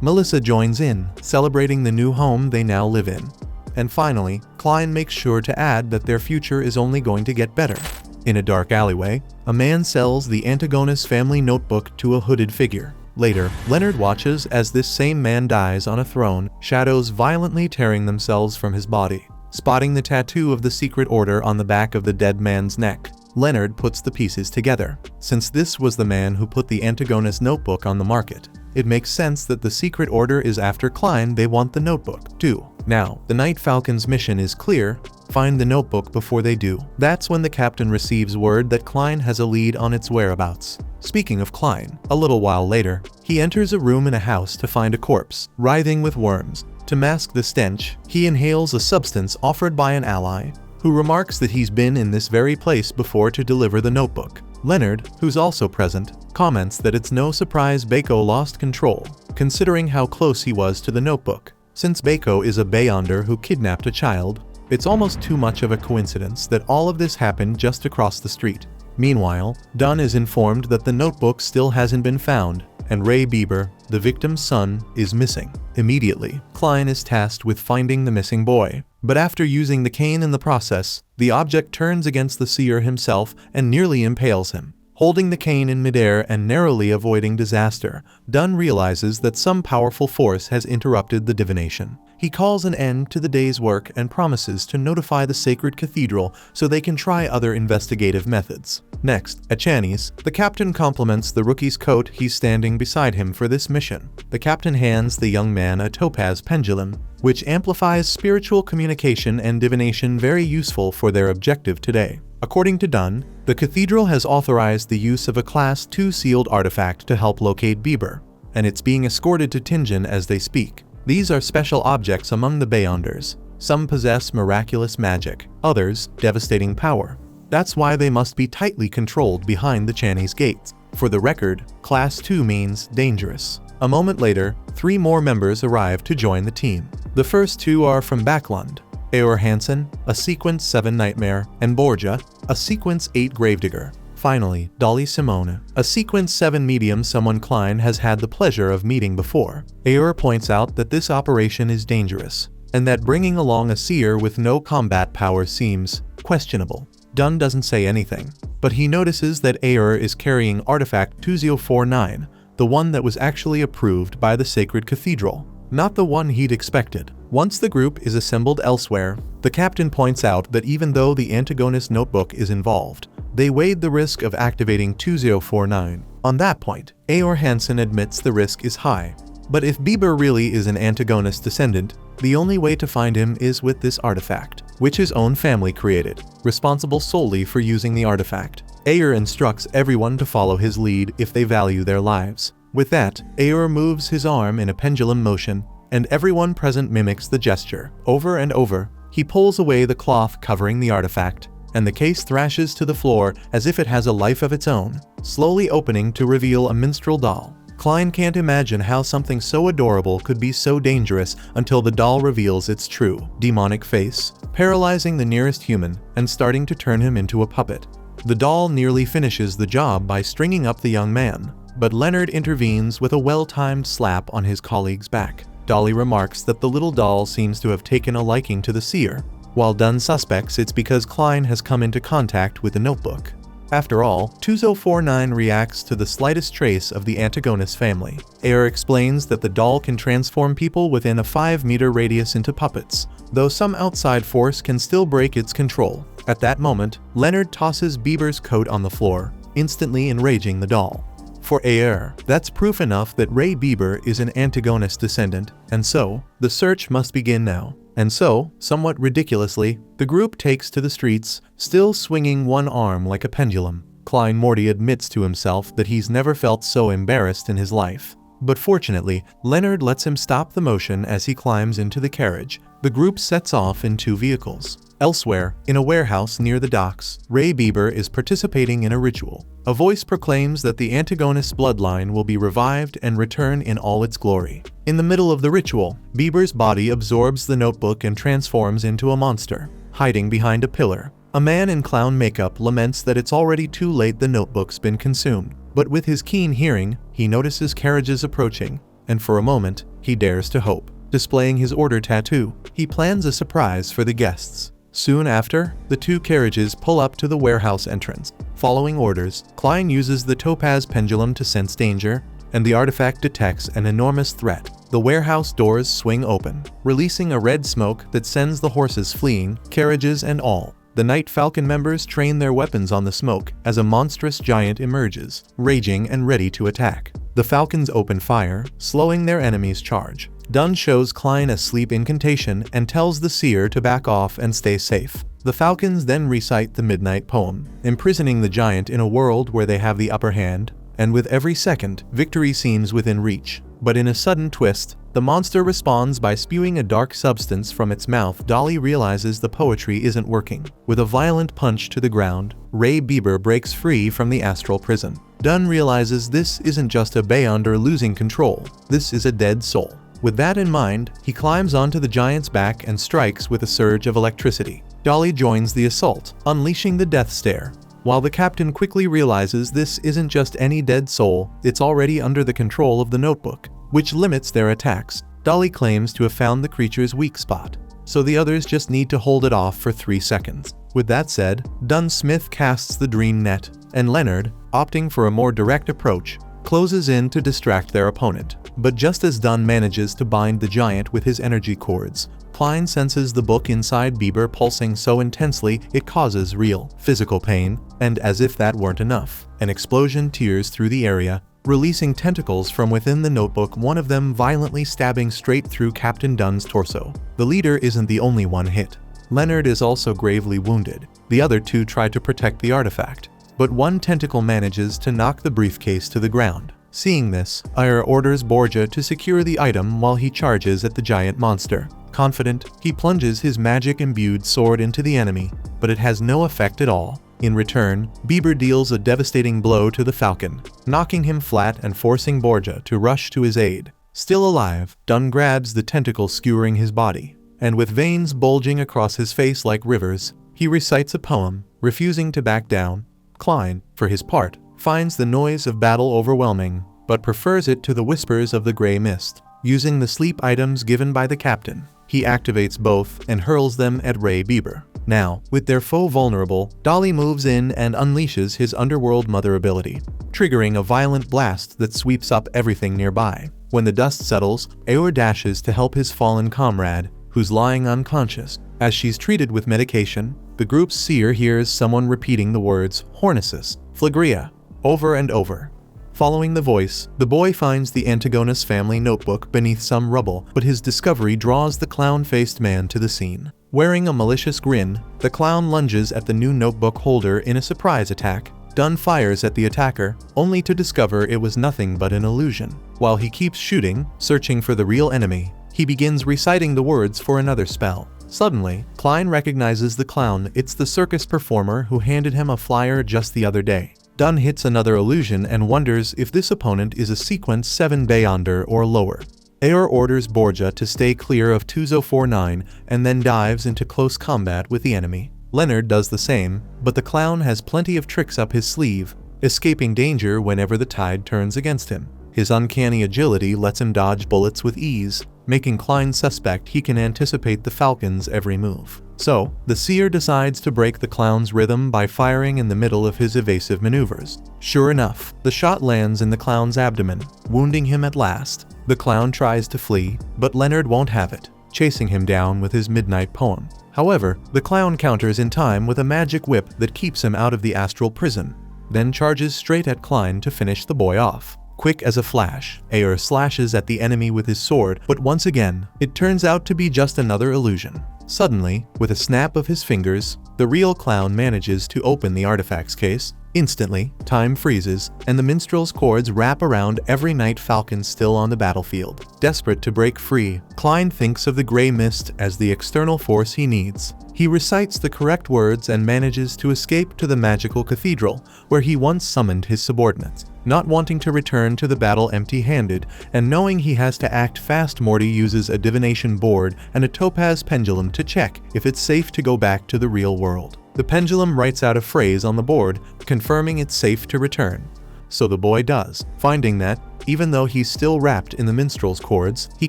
Melissa joins in, celebrating the new home they now live in. And finally, Klein makes sure to add that their future is only going to get better. In a dark alleyway, a man sells the Antigonus family notebook to a hooded figure. Later, Leonard watches as this same man dies on a throne, shadows violently tearing themselves from his body. Spotting the tattoo of the secret order on the back of the dead man's neck, Leonard puts the pieces together. Since this was the man who put the Antigonus notebook on the market, it makes sense that the secret order is after Klein. They want the notebook, too. Now, the Night Falcon's mission is clear: find the notebook before they do. That's when the captain receives word that Klein has a lead on its whereabouts. Speaking of Klein, a little while later, he enters a room in a house to find a corpse, writhing with worms. To mask the stench, he inhales a substance offered by an ally, who remarks that he's been in this very place before to deliver the notebook. Leonard, who's also present, comments that it's no surprise Bako lost control, considering how close he was to the notebook. Since Bako is a Beyonder who kidnapped a child, it's almost too much of a coincidence that all of this happened just across the street. Meanwhile, Dunn is informed that the notebook still hasn't been found, and Ray Bieber, the victim's son, is missing. Immediately, Klein is tasked with finding the missing boy. But after using the cane in the process, the object turns against the seer himself and nearly impales him. Holding the cane in midair and narrowly avoiding disaster, Dunn realizes that some powerful force has interrupted the divination. He calls an end to the day's work and promises to notify the sacred cathedral so they can try other investigative methods. Next, at Channy's, the captain compliments the rookie's coat. He's standing beside him for this mission. The captain hands the young man a topaz pendulum, which amplifies spiritual communication and divination, very useful for their objective today. According to Dunn, the cathedral has authorized the use of a Class 2 sealed artifact to help locate Bieber, and it's being escorted to Tingen as they speak. These are special objects among the Beyonders. Some possess miraculous magic, others devastating power. That's why they must be tightly controlled behind the Channy's gates. For the record, Class 2 means dangerous. A moment later, 3 more members arrive to join the team. The first 2 are from Backlund: Eor Hansen, a Sequence 7 Nightmare, and Borgia, a Sequence 8 Gravedigger. finally, Dolly Simone, a Sequence 7 medium someone Klein has had the pleasure of meeting before. Ayer points out that this operation is dangerous, and that bringing along a seer with no combat power seems questionable. Dunn doesn't say anything, but he notices that Ayer is carrying artifact 2049, the one that was actually approved by the Sacred Cathedral, not the one he'd expected. Once the group is assembled elsewhere, the captain points out that even though the antagonist notebook is involved, they weighed the risk of activating 2049. On that point, Ayer Hansen admits the risk is high, but if Bieber really is an antagonist descendant, the only way to find him is with this artifact, which his own family created, responsible solely for using the artifact. Ayer instructs everyone to follow his lead if they value their lives. With that, Ayer moves his arm in a pendulum motion, and everyone present mimics the gesture. Over and over, he pulls away the cloth covering the artifact, and the case thrashes to the floor as if it has a life of its own, slowly opening to reveal a minstrel doll. Klein can't imagine how something so adorable could be so dangerous until the doll reveals its true, demonic face, paralyzing the nearest human and starting to turn him into a puppet. The doll nearly finishes the job by stringing up the young man, but Leonard intervenes with a well-timed slap on his colleague's back. Dolly remarks that the little doll seems to have taken a liking to the seer, while Dunn suspects it's because Klein has come into contact with the notebook. After all, 2049 reacts to the slightest trace of the antagonist family. Ayer explains that the doll can transform people within a 5-meter radius into puppets, though some outside force can still break its control. At that moment, Leonard tosses Bieber's coat on the floor, instantly enraging the doll. For Ayer, that's proof enough that Ray Bieber is an antagonist descendant, and so, the search must begin now. And so, somewhat ridiculously, the group takes to the streets, still swinging one arm like a pendulum. Klein Morty admits to himself that he's never felt so embarrassed in his life. But fortunately, Leonard lets him stop the motion as he climbs into the carriage. The group sets off in 2 vehicles. Elsewhere, in a warehouse near the docks, Ray Bieber is participating in a ritual. A voice proclaims that the antagonist's bloodline will be revived and return in all its glory. In the middle of the ritual, Bieber's body absorbs the notebook and transforms into a monster, hiding behind a pillar. A man in clown makeup laments that it's already too late, the notebook's been consumed. But with his keen hearing, he notices carriages approaching, and for a moment, he dares to hope. Displaying his order tattoo, he plans a surprise for the guests. Soon after, the 2 carriages pull up to the warehouse entrance. Following orders, Klein uses the topaz pendulum to sense danger, and the artifact detects an enormous threat. The warehouse doors swing open, releasing a red smoke that sends the horses fleeing, carriages and all. The Night Falcon members train their weapons on the smoke as a monstrous giant emerges, raging and ready to attack. The Falcons open fire, slowing their enemy's charge. Dunn shows Klein a sleep incantation and tells the seer to back off and stay safe. The Falcons then recite the midnight poem, imprisoning the giant in a world where they have the upper hand, and with every second, victory seems within reach. But in a sudden twist, the monster responds by spewing a dark substance from its mouth. Dolly realizes the poetry isn't working. With a violent punch to the ground, Ray Bieber breaks free from the astral prison. Dunn realizes this isn't just a Beyonder losing control, this is a dead soul. With that in mind, he climbs onto the giant's back and strikes with a surge of electricity. Dolly joins the assault, unleashing the death stare. While the captain quickly realizes this isn't just any dead soul, it's already under the control of the notebook, which limits their attacks. Dolly claims to have found the creature's weak spot, so the others just need to hold it off for 3 seconds. With that said, Dunn Smith casts the dream net, and Leonard, opting for a more direct approach, closes in to distract their opponent. But just as Dunn manages to bind the giant with his energy cords, Klein senses the book inside Bieber pulsing so intensely it causes real, physical pain, and as if that weren't enough, an explosion tears through the area, releasing tentacles from within the notebook, one of them violently stabbing straight through Captain Dunn's torso. The leader isn't the only one hit. Leonard is also gravely wounded. The other 2 try to protect the artifact, but one tentacle manages to knock the briefcase to the ground. Seeing this, Ayer orders Borgia to secure the item while he charges at the giant monster. Confident, he plunges his magic-imbued sword into the enemy, but it has no effect at all. In return, Bieber deals a devastating blow to the Falcon, knocking him flat and forcing Borgia to rush to his aid. Still alive, Dunn grabs the tentacle skewering his body, and with veins bulging across his face like rivers, he recites a poem, refusing to back down. Klein, for his part, finds the noise of battle overwhelming, but prefers it to the whispers of the gray mist. Using the sleep items given by the captain, he activates both and hurls them at Ray Bieber. Now, with their foe vulnerable, Dolly moves in and unleashes his underworld mother ability, triggering a violent blast that sweeps up everything nearby. When the dust settles, Eeyore dashes to help his fallen comrade, who's lying unconscious. As she's treated with medication, the group's seer hears someone repeating the words Hornesis, Flagria, over and over. Following the voice, the boy finds the Antigonus family notebook beneath some rubble, but his discovery draws the clown-faced man to the scene. Wearing a malicious grin, the clown lunges at the new notebook holder in a surprise attack. Dunn fires at the attacker, only to discover it was nothing but an illusion. While he keeps shooting, searching for the real enemy, he begins reciting the words for another spell. Suddenly, Klein recognizes the clown. It's the circus performer who handed him a flyer just the other day. Dunn hits another illusion and wonders if this opponent is a sequence 7 Beyonder or lower. Eeyore orders Borgia to stay clear of 2049 and then dives into close combat with the enemy. Leonard does the same, but the clown has plenty of tricks up his sleeve, escaping danger whenever the tide turns against him. His uncanny agility lets him dodge bullets with ease, making Klein suspect he can anticipate the Falcon's every move. So, the seer decides to break the clown's rhythm by firing in the middle of his evasive maneuvers. Sure enough, the shot lands in the clown's abdomen, wounding him at last. The clown tries to flee, but Leonard won't have it, chasing him down with his midnight poem. However, the clown counters in time with a magic whip that keeps him out of the astral prison, then charges straight at Klein to finish the boy off. Quick as a flash, Eeyore slashes at the enemy with his sword, but once again, it turns out to be just another illusion. Suddenly, with a snap of his fingers, the real clown manages to open the artifact's case. Instantly, time freezes, and the minstrel's cords wrap around every night falcon still on the battlefield. Desperate to break free, Klein thinks of the gray mist as the external force he needs. He recites the correct words and manages to escape to the magical cathedral, where he once summoned his subordinates. Not wanting to return to the battle empty-handed, and knowing he has to act fast, Morty uses a divination board and a topaz pendulum to check if it's safe to go back to the real world. The pendulum writes out a phrase on the board, confirming it's safe to return. So the boy does, finding that, even though he's still wrapped in the minstrel's cords, he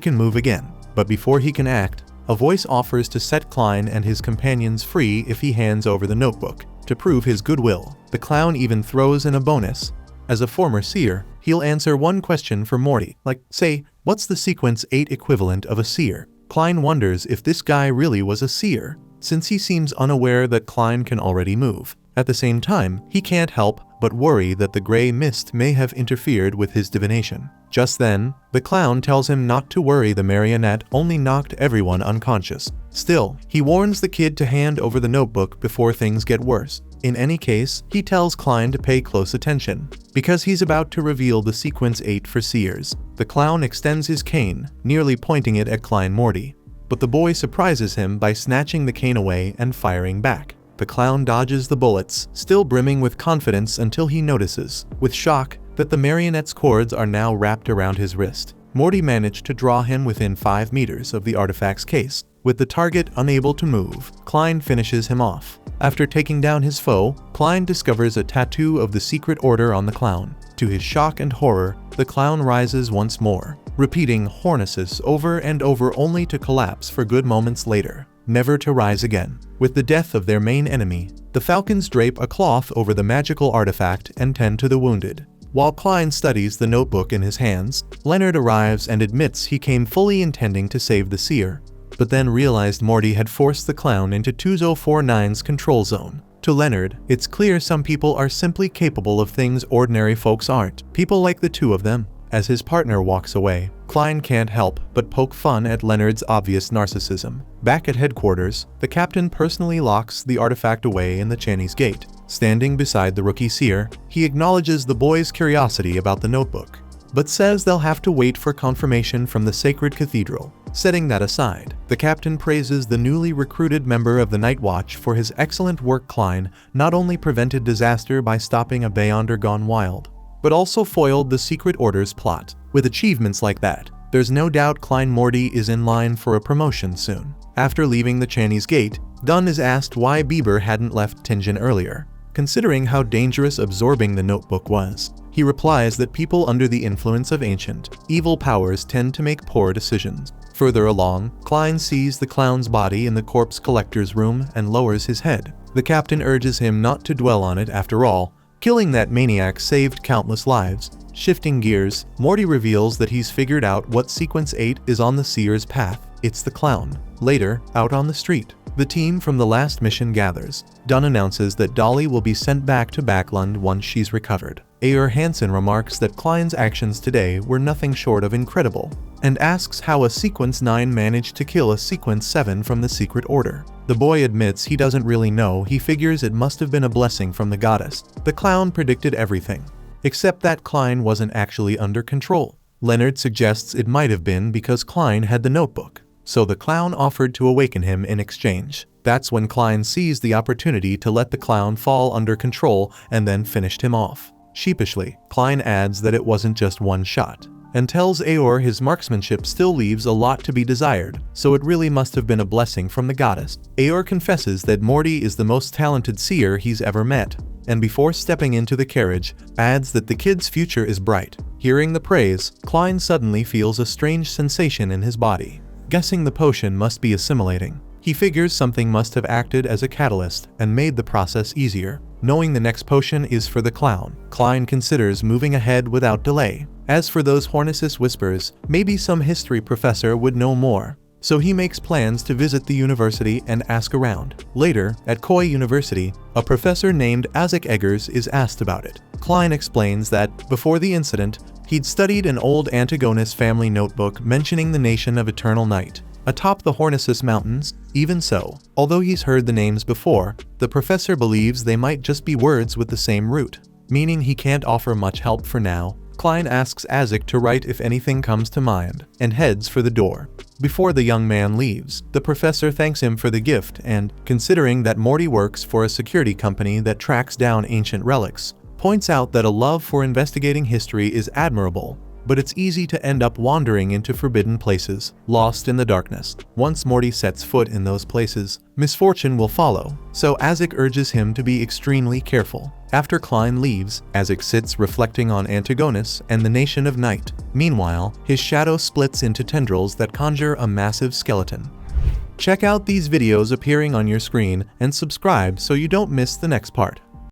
can move again. But before he can act, a voice offers to set Klein and his companions free if he hands over the notebook. To prove his goodwill, the clown even throws in a bonus. As a former seer, he'll answer one question for Morty, like, say, what's the sequence 8 equivalent of a seer? Klein wonders if this guy really was a seer, since he seems unaware that Klein can already move. At the same time, he can't help but worry that the gray mist may have interfered with his divination. Just then, the clown tells him not to worry, the marionette only knocked everyone unconscious. Still, he warns the kid to hand over the notebook before things get worse. In any case, he tells Klein to pay close attention, because he's about to reveal the sequence 8 for seers. The clown extends his cane, nearly pointing it at Klein Morty, but the boy surprises him by snatching the cane away and firing back. The clown dodges the bullets, still brimming with confidence, until he notices, with shock, that the marionette's cords are now wrapped around his wrist. Morty managed to draw him within 5 meters of the artifact's case. With the target unable to move, Klein finishes him off. After taking down his foe, Klein discovers a tattoo of the secret order on the clown. To his shock and horror, the clown rises once more, repeating Hornesis over and over, only to collapse for good moments later, never to rise again. With the death of their main enemy, the Falcons drape a cloth over the magical artifact and tend to the wounded. While Klein studies the notebook in his hands, Leonard arrives and admits he came fully intending to save the seer, but then realized Morty had forced the clown into 2049's control zone. To Leonard, it's clear some people are simply capable of things ordinary folks aren't. People like the two of them. As his partner walks away, Klein can't help but poke fun at Leonard's obvious narcissism. Back at headquarters, the captain personally locks the artifact away in the Chinese gate. Standing beside the rookie seer, he acknowledges the boys' curiosity about the notebook, but says they'll have to wait for confirmation from the sacred cathedral. Setting that aside, the captain praises the newly recruited member of the Night Watch for his excellent work. Klein not only prevented disaster by stopping a Beyonder gone wild, but also foiled the secret order's plot. With achievements like that, there's no doubt Klein Morty is in line for a promotion soon. After leaving the Chinese gate, Dunn is asked why Bieber hadn't left Tingen earlier. considering how dangerous absorbing the notebook was. He replies that people under the influence of ancient, evil powers tend to make poor decisions. Further along, Klein sees the clown's body in the corpse collector's room and lowers his head. The captain urges him not to dwell on it after all. Killing that maniac saved countless lives. Shifting gears, Morty reveals that he's figured out what Sequence 8 is on the Seer's path. It's the clown. Later, out on the street, the team from the last mission gathers. Dunn announces that Dolly will be sent back to Backlund once she's recovered. Ayer Hansen remarks that Klein's actions today were nothing short of incredible, and asks how a Sequence 9 managed to kill a Sequence 7 from the Secret Order. The boy admits he doesn't really know. He figures it must have been a blessing from the goddess. The clown predicted everything, except that Klein wasn't actually under control. Leonard suggests it might have been because Klein had the notebook, so the clown offered to awaken him in exchange. That's when Klein seized the opportunity to let the clown fall under control and then finished him off. Sheepishly, Klein adds that it wasn't just one shot, and tells Ayer his marksmanship still leaves a lot to be desired, so it really must have been a blessing from the goddess. Ayer confesses that Morty is the most talented seer he's ever met, and before stepping into the carriage, adds that the kid's future is bright. Hearing the praise, Klein suddenly feels a strange sensation in his body. Guessing the potion must be assimilating, he figures something must have acted as a catalyst and made the process easier. Knowing the next potion is for the clown, Klein considers moving ahead without delay. As for those Hornesis whispers, maybe some history professor would know more, so he makes plans to visit the university and ask around. Later, at Koi University, a professor named Isaac Eggers is asked about it. Klein explains that, before the incident, he'd studied an old Antigonus family notebook mentioning the nation of eternal night atop the Hornesis Mountains. Even so, although he's heard the names before, the professor believes they might just be words with the same root, meaning he can't offer much help for now. Klein asks Isaac to write if anything comes to mind, and heads for the door. Before the young man leaves, the professor thanks him for the gift and, considering that Morty works for a security company that tracks down ancient relics, points out that a love for investigating history is admirable, but it's easy to end up wandering into forbidden places, lost in the darkness. Once Morty sets foot in those places, misfortune will follow, so Isaac urges him to be extremely careful. After Klein leaves, Isaac sits reflecting on Antigonus and the nation of night. Meanwhile, his shadow splits into tendrils that conjure a massive skeleton. Check out these videos appearing on your screen and subscribe so you don't miss the next part.